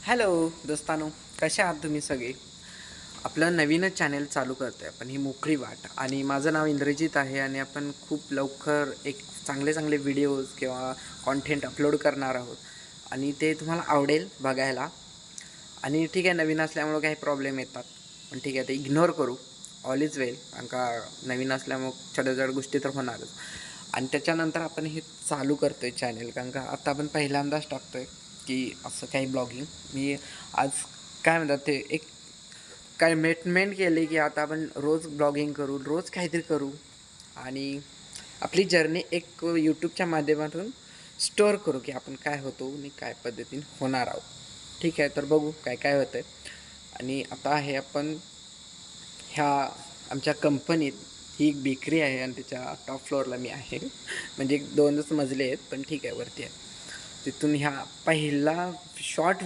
Hello दोस्तानो, कसे आहात तुम्ही सगळे? आपलं नवीनच चॅनेल चालू करतो आहे आपण, ही मोकळी वाट. आणि माझं नाव इंद्रजित आहे आणि आपण खूप लवकर एक चांगले चांगले व्हिडिओज किंवा कॉन्टेंट अपलोड करणार आहोत आणि ते तुम्हाला आवडेल बघायला. आणि ठीक आहे, नवीन असल्यामुळं काही प्रॉब्लेम येतात, पण ठीक आहे, ते इग्नोर करू. ऑल इज वेल, कारण का नवीन असल्यामुळं छोट्या छोट्या गोष्टी तर होणारच. आणि त्याच्यानंतर आपण हे चालू करतो आहे चॅनेल, कारण का आता आपण पहिल्यांदाच टाकतो आहे की असं काही ब्लॉगिंग. मी आज काय म्हणतात ते एक कमिटमेंट केली की आता आपण रोज ब्लॉगिंग करू, रोज काहीतरी करू आणि आपली जर्नी एक यूट्यूबच्या माध्यमातून स्टोअर करू की आपण काय होतो आणि काय पद्धतीने होणार आहोत. ठीक आहे, तर बघू काय काय होतं आहे. आणि आता आहे आपण ह्या आमच्या कंपनीत, ही एक बेकरी आहे आणि त्याच्या टॉप फ्लोअरला मी आहे. म्हणजे 2च मजले आहेत, पण ठीक आहे, वरती आहे. तिथून ह्या पहिला शॉर्ट